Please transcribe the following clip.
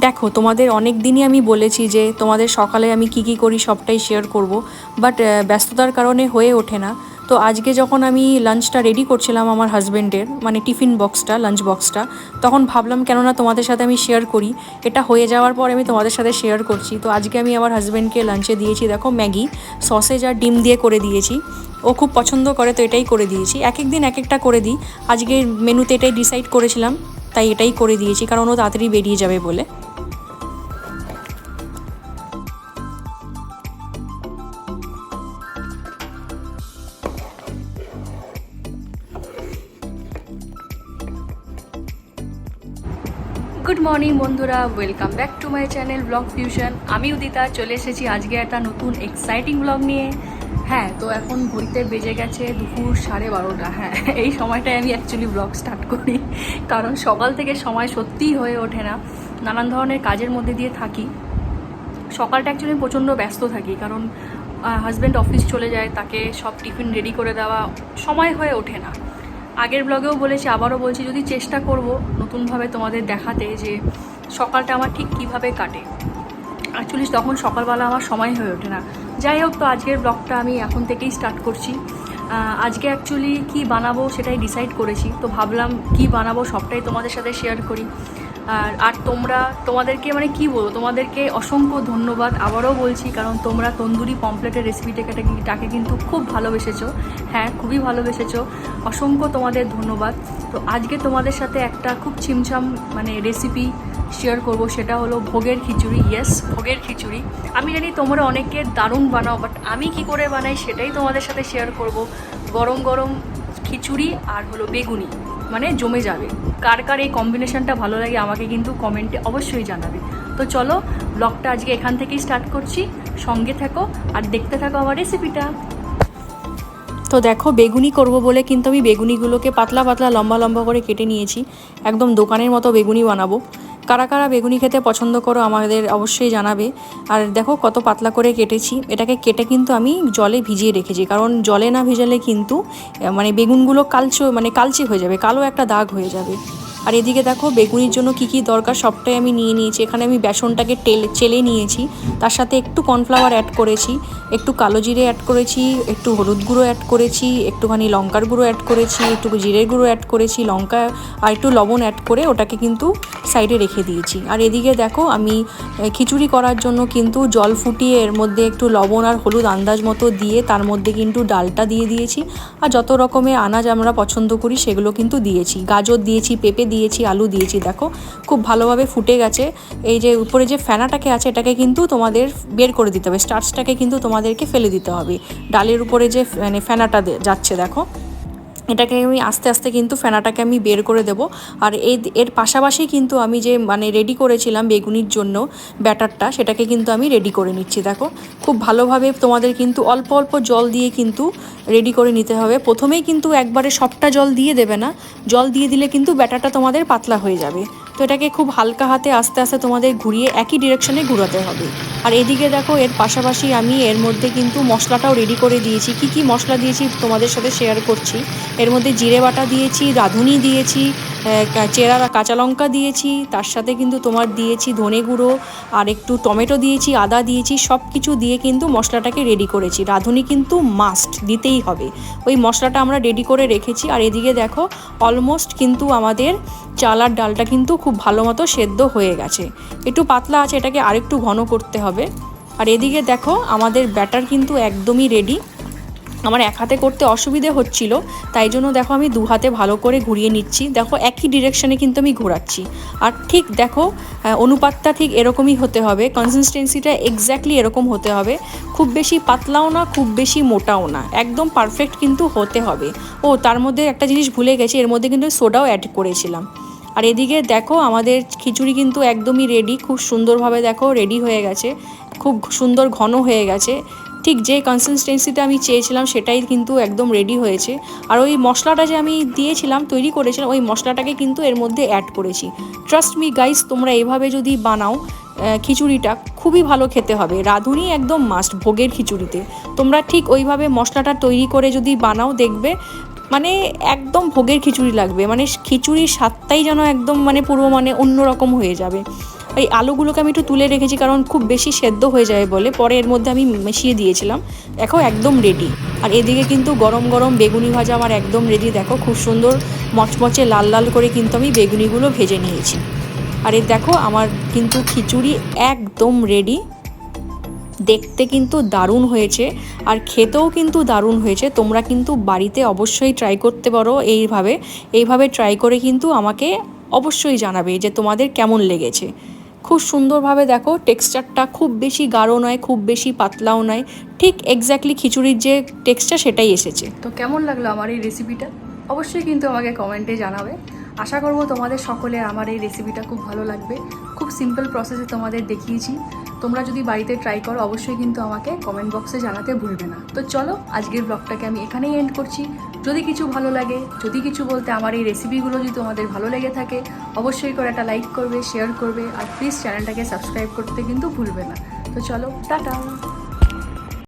দেখো, তোমাদের অনেক দিনই আমি বলেছি যে তোমাদের সকালে আমি কি কি করি সবটাই শেয়ার করব, বাট ব্যস্ততার কারণে হয়ে ওঠে না। তো আজকে যখন আমি লাঞ্চটা রেডি করছিলাম আমার হাজব্যান্ডের, মানে টিফিন বক্সটা, লাঞ্চ বক্সটা, তখন ভাবলাম কেননা তোমাদের সাথে আমি শেয়ার করি। এটা হয়ে যাওয়ার পর আমি তোমাদের সাথে শেয়ার করছি। তো আজকে আমি আমার হাজব্যান্ডকে লাঞ্চে দিয়েছি, দেখো, ম্যাগি সসেজ আর ডিম দিয়ে করে দিয়েছি। ও খুব পছন্দ করে, তো এটাই করে দিয়েছি। এক এক দিন এক একটা করে দিই, আজকে মেনুতে এটাই ডিসাইড করেছিলাম, তাই এটাই করে দিয়েছি, কারণ ও তাড়াতাড়ি বেরিয়ে যাবে বলে। গুড মর্নিং বন্ধুরা, welcome back to my channel blog fusion. আমি উদিতা চলে এসেছি আজকে একটা নতুন এক্সাইটিং ব্লগ নিয়ে। হ্যাঁ, তো এখন ঘড়িতে বেজে গেছে দুপুর 12:30। হ্যাঁ, এই সময়টায় আমি অ্যাকচুয়ালি ব্লগ স্টার্ট করি, কারণ সকাল থেকে সময় সত্যিই হয়ে ওঠে না, নানান ধরনের কাজের মধ্যে দিয়ে থাকি। সকালটা অ্যাকচুয়ালি প্রচণ্ড ব্যস্ত থাকি, কারণ হাজব্যান্ড অফিস চলে যায়, তাকে সব টিফিন রেডি করে দেওয়া সময় হয়ে ওঠে না। আগের ব্লগেও বলেছি, আবারও বলছি, যদি চেষ্টা করব নতুনভাবে তোমাদের দেখাতে যে সকালটা আমার ঠিক কিভাবে কাটে। অ্যাকচুয়ালি তখন সকালবেলা আমার সময় হয়ে ওঠে না। যাই হোক, তো আজকের ব্লগটা আমি এখন থেকেই স্টার্ট করছি। আজকে অ্যাকচুয়ালি কি বানাবো সেটাই ডিসাইড করেছি, তো ভাবলাম কি বানাবো সবটাই তোমাদের সাথে শেয়ার করি। আর তোমাদেরকে মানে কি বলবো, তোমাদেরকে অসংখ্য ধন্যবাদ আবারও বলছি, কারণ তোমরা তন্দুরি পমপ্লেটের রেসিপিটাকে কিন্তু খুব ভালোবেসেছো। হ্যাঁ, খুবই ভালোবেসেছো, অসংখ্য তোমাদের ধন্যবাদ। তো আজকে তোমাদের সাথে একটা খুব ছিমছাম মানে রেসিপি শেয়ার করব, সেটা হলো ভোগের খিচুড়ি। ইয়েস, ভোগের খিচুড়ি। আমি জানি তোমরা অনেকে দারুণ বানাও, বাট আমি কি করে বানাই সেটাই তোমাদের সাথে শেয়ার করব। গরম গরম খিচুড়ি আর হলো বেগুনি, মানে জমে যাবে। কার কার এই কম্বিনেশনটা ভালো লাগে আমাকে কিন্তু কমেন্টে অবশ্যই জানাবে। তো চলো, ব্লগটা আজকে এখান থেকেই স্টার্ট করছি, সঙ্গে থাকো আর দেখতে থাকো আমার রেসিপিটা। তো দেখো, বেগুনি করব বলে কিন্তু আমি বেগুনিগুলোকে পাতলা পাতলা লম্বা লম্বা করে কেটে নিয়েছি। একদম দোকানের মতো বেগুনি বানাবো। কারা কারা বেগুনি খেতে পছন্দ করো আমাদের অবশ্যই জানাবে। আর দেখো কত পাতলা করে কেটেছি। এটাকে কেটে কিন্তু আমি জলে ভিজিয়ে রেখেছি, কারণ জলে না ভিজালে কিন্তু মানে বেগুনগুলো কালচে হয়ে যাবে, কালো একটা দাগ হয়ে যাবে। আর এদিকে দেখো, বেগুনির জন্য কি কি দরকার সবটাই আমি নিয়ে নিয়েছি। এখানে আমি বেসনটাকে চেলে নিয়েছি, তার সাথে একটু কর্নফ্লাওয়ার অ্যাড করেছি, একটু কালো জিরে অ্যাড করেছি, একটু হলুদ গুঁড়ো অ্যাড করেছি, একটুখানি লঙ্কার গুঁড়ো অ্যাড করেছি, একটু জিরের গুঁড়ো অ্যাড করেছি, লঙ্কা আর একটু লবণ অ্যাড করে ওটাকে কিন্তু সাইডে রেখে দিয়েছি। আর এদিকে দেখো, আমি খিচুড়ি করার জন্য কিন্তু জল ফুটিয়ে এর মধ্যে একটু লবণ আর হলুদ আন্দাজ মতো দিয়ে তার মধ্যে কিন্তু ডালটা দিয়ে দিয়েছি। আর যত রকমের আনাজ আমরা পছন্দ করি সেগুলো কিন্তু দিয়েছি, গাজর দিয়েছি, পেঁপে দিয়েছি, আলু দিয়েছি। দেখো খুব ভালোভাবে ফুটে গেছে। এই যে উপরে যে ফেনাটাকে আছে এটাকে কিন্তু তোমাদের বের করে দিতে হবে, স্টার্চটাকে কিন্তু তোমাদেরকে ফেলে দিতে হবে। ডালের উপরে যে মানে ফেনাটা যাচ্ছে, দেখো এটাকে আমি আস্তে আস্তে কিন্তু ফেনাটাকে আমি বের করে দেব। আর এর পাশাপাশি কিন্তু আমি যে মানে রেডি করেছিলাম বেগুনির জন্য ব্যাটারটা, সেটাকে কিন্তু আমি রেডি করে নিচ্ছি। দেখো খুব ভালোভাবে তোমাদের কিন্তু অল্প অল্প জল দিয়ে কিন্তু রেডি করে নিতে হবে। প্রথমেই কিন্তু একবারে সবটা জল দিয়ে দেবে না, জল দিয়ে দিলে কিন্তু ব্যাটারটা তোমাদের পাতলা হয়ে যাবে। তো এটাকে খুব হালকা হাতে আস্তে আস্তে তোমাদের ঘুরিয়ে একই ডিরেকশনে ঘুরাতে হবে। আর এদিকে দেখো, এর পাশাপাশি আমি এর মধ্যে কিন্তু মশলাটাও রেডি করে দিয়েছি। কি কি মশলা দিয়েছি তোমাদের সাথে শেয়ার করছি। এর মধ্যে জিরে বাটা দিয়েছি, রাঁধুনি দিয়েছি, চেরা কাঁচা লঙ্কা দিয়েছি, তার সাথে কিন্তু তোমার দিয়েছি ধনে গুঁড়ো, আর একটু টমেটো দিয়েছি, আদা দিয়েছি, সব কিছু দিয়ে কিন্তু মশলাটাকে রেডি করেছি। রাঁধুনি কিন্তু মাস্ট দিতেই হবে। ওই মশলাটা আমরা রেডি করে রেখেছি। আর এদিকে দেখো, অলমোস্ট কিন্তু আমাদের চাল আর ডালটা কিন্তু খুব ভালো মতো সেদ্ধ হয়ে গেছে। একটু পাতলা আছে, এটাকে আরেকটু ঘন করতে হবে। আর এদিকে দেখো, আমাদের ব্যাটার কিন্তু একদমই রেডি। আমার এক হাতে করতে অসুবিধে হচ্ছিল, তাই জন্য দেখো আমি দু হাতে ভালো করে ঘুরিয়ে নিচ্ছি। দেখো একই ডিরেকশনে কিন্তু আমি ঘোরাচ্ছি। আর ঠিক দেখো, অনুপাতটা ঠিক এরকমই হতে হবে, কনসিস্টেন্সিটা এক্স্যাক্টলি এরকম হতে হবে। খুব বেশি পাতলাও না, খুব বেশি মোটাও না, একদম পারফেক্ট কিন্তু হতে হবে। ও তার মধ্যে একটা জিনিস ভুলে গেছি, এর মধ্যে কিন্তু সোডাও অ্যাড করেছিলাম। আর এদিকে দেখো, আমাদের খিচুড়ি কিন্তু একদমই রেডি, খুব সুন্দরভাবে দেখো রেডি হয়ে গেছে, খুব সুন্দর ঘন হয়ে গেছে। ঠিক যে কনসিস্টেন্সিটা আমি চেয়েছিলাম সেটাই কিন্তু একদম রেডি হয়েছে। আর ওই মশলাটা যে আমি দিয়েছিলাম, তৈরি করেছিলাম, ওই মশলাটাকে কিন্তু এর মধ্যে অ্যাড করেছি। ট্রাস্ট মি গাইস, তোমরা এভাবে যদি বানাও খিচুড়িটা খুবই ভালো খেতে হবে। রাঁধুনি একদম মাস্ট ভোগের খিচুড়িতে। তোমরা ঠিক ওইভাবে মশলাটা তৈরি করে যদি বানাও, দেখবে মানে একদম ভোগের খিচুড়ি লাগবে, মানে খিচুড়ির স্বাদটাই যেন একদম মানে পুরো মানে অন্যরকম হয়ে যাবে। এই আলুগুলোকে আমি একটু তুলে রেখেছি কারণ খুব বেশি সেদ্ধ হয়ে যায় বলে, পরে এর মধ্যে আমি মিশিয়ে দিয়েছিলাম। দেখো একদম রেডি। আর এদিকে কিন্তু গরম গরম বেগুনি ভাজা আমার একদম রেডি। দেখো খুব সুন্দর মচমচে লাল লাল করে কিন্তু আমি বেগুনিগুলো ভেজে নিয়েছি। আর এই দেখো আমার কিন্তু খিচুড়ি একদম রেডি। দেখতে কিন্তু দারুণ হয়েছে আর খেতেও কিন্তু দারুণ হয়েছে। তোমরা কিন্তু বাড়িতে অবশ্যই ট্রাই করতে পারো এইভাবে ট্রাই করে কিন্তু আমাকে অবশ্যই জানাবে যে তোমাদের কেমন লেগেছে। খুব সুন্দরভাবে দেখো টেক্সচারটা খুব বেশি গাঢ় নয়, খুব বেশি পাতলাও নয়, ঠিক এক্স্যাক্টলি খিচুড়ির যে টেক্সচার সেটাই এসেছে। তো কেমন লাগলো আমার এই রেসিপিটা অবশ্যই কিন্তু আমাকে কমেন্টে জানাবে। আশা করব তোমাদের সকলের আমার এই রেসিপিটা খুব ভালো লাগবে। খুব সিম্পল প্রসেসে তোমাদের দেখিয়েছি। তোমরা যদি বাড়িতে ট্রাই করো অবশ্যই কিন্তু আমাকে কমেন্ট বক্সে জানাতে ভুলবে না। তো চলো আজকের ব্লগটাকে আমি এখানেই এন্ড করছি। যদি কিছু ভালো লাগে, যদি কিছু বলতে আমার এই রেসিপিগুলো যদি তোমাদের ভালো লেগে থাকে অবশ্যই করে একটা লাইক করবে, শেয়ার করবে আর প্লিজ চ্যানেলটাকে সাবস্ক্রাইব করতে কিন্তু ভুলবে না। তো চলো টাটা।